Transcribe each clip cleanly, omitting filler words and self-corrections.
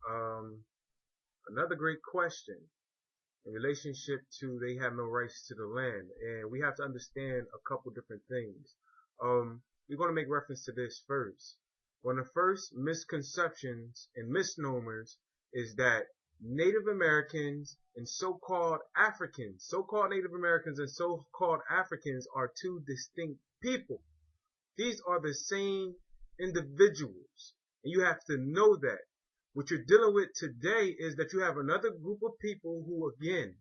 Um, Another great question in relationship to they have no rights to the land, and we have to understand a couple different things. We're going to make reference to this first. One of the first misconceptions and misnomers is that Native Americans and so-called Native Americans and so-called Africans are two distinct people. These are the same individuals. And you have to know that. What you're dealing with today is that you have another group of people who, again,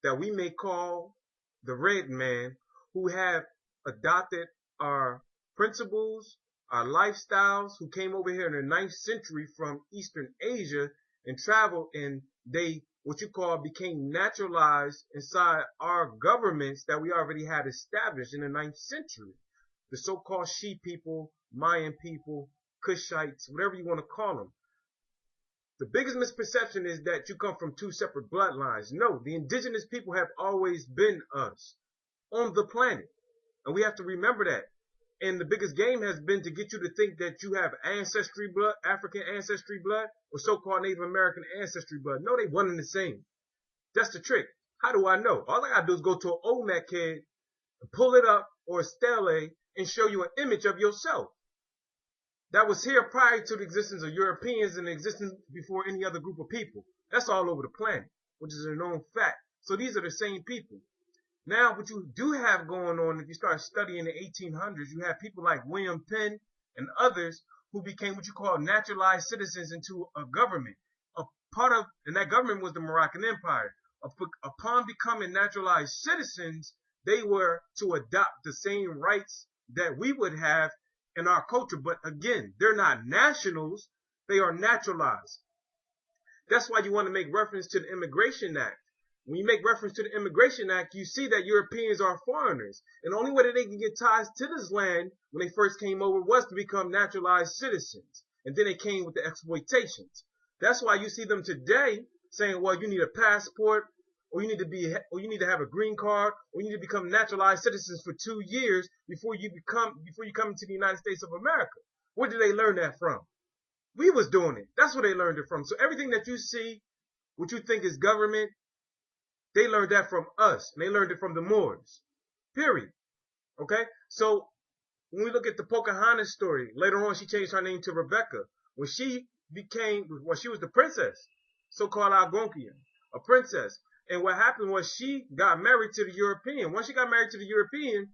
that we may call the red man, who have adopted our principles, our lifestyles, who came over here in the ninth century from Eastern Asia and traveled, and they, what you call, became naturalized inside our governments that we already had established in the ninth century. The so-called She people, Mayan people, Kushites, whatever you want to call them. The biggest misperception is that you come from two separate bloodlines. No, the indigenous people have always been us on the planet. And we have to remember that. And the biggest game has been to get you to think that you have ancestry blood, African ancestry blood, or so-called Native American ancestry blood. No, they one and the same. That's the trick. How do I know? All I gotta do is go to an Olmec kid, pull it up, or a stele, and show you an image of yourself that was here prior to the existence of Europeans and the existence before any other group of people. That's all over the planet, which is a known fact. So these are the same people. Now, what you do have going on, if you start studying the 1800s, you have people like William Penn and others who became what you call naturalized citizens into a government. And that government was the Moroccan Empire. Upon becoming naturalized citizens, they were to adopt the same rights that we would have in our culture. But again, they're not nationals, they are naturalized. That's why you want to make reference to the Immigration Act. When you make reference to the Immigration Act, you see that Europeans are foreigners. And the only way that they can get ties to this land when they first came over was to become naturalized citizens. And then they came with the exploitations. That's why you see them today saying, well, you need a passport, or you need to have a green card, or you need to become naturalized citizens for 2 years before you come into the United States of America. Where did they learn that from? We was doing it. That's where they learned it from. So everything that you see, what you think is government, they learned that from us. And they learned it from the Moors. Period. Okay? So when we look at the Pocahontas story, later on she changed her name to Rebecca. When she was the princess, so-called Algonquian, a princess. And what happened was she got married to the European. Once she got married to the European,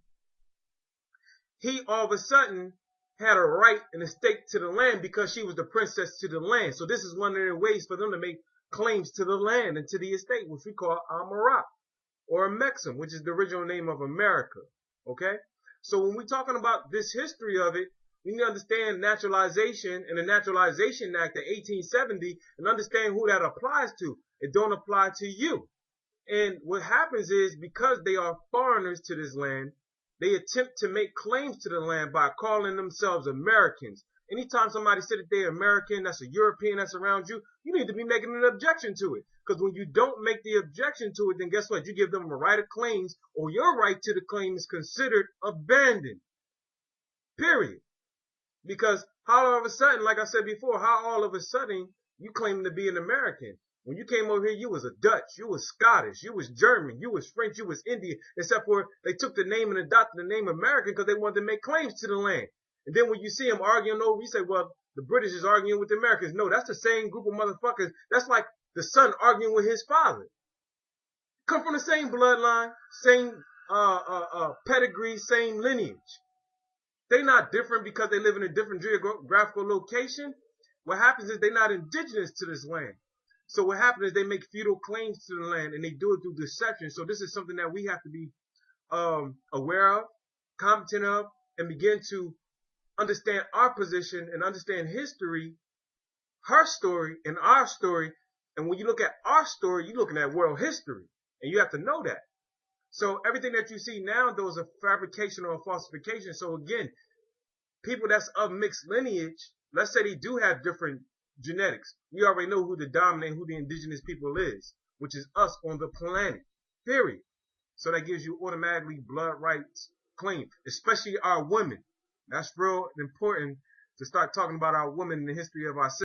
he all of a sudden had a right and a stake to the land because she was the princess to the land. So this is one of their ways for them to make claims to the land and to the estate, which we call Amarat or Mexam, which is the original name of America. Okay? So when we're talking about this history of it, we need to understand naturalization and the Naturalization Act of 1870 and understand who that applies to. It don't apply to you. And what happens is, because they are foreigners to this land, they attempt to make claims to the land by calling themselves Americans. Anytime somebody said that they're American, that's a European that's around you, you need to be making an objection to it. Because when you don't make the objection to it, then guess what? You give them a right of claims, or your right to the claim is considered abandoned. Period. Because how all of a sudden, like I said before, how all of a sudden you claim to be an American? When you came over here, you was a Dutch, you was Scottish, you was German, you was French, you was Indian, except for they took the name and adopted the name American because they wanted to make claims to the land. And then when you see them arguing over, you say, well, the British is arguing with the Americans. No, that's the same group of motherfuckers. That's like the son arguing with his father. Come from the same bloodline, same pedigree, same lineage. They're not different because they live in a different geographical location. What happens is they're not indigenous to this land. So what happens is they make feudal claims to the land, and they do it through deception. So this is something that we have to be aware of, competent of, and begin to understand our position and understand history, her story and our story. And when you look at our story, you're looking at world history, and you have to know that. So everything that you see now, though, is a fabrication or a falsification. So again, people that's of mixed lineage, let's say they do have different genetics, we already know who the dominant, who the indigenous people is, which is us on the planet, period. So that gives you automatically blood rights claim, especially our women. That's real important to start talking about our women in the history of our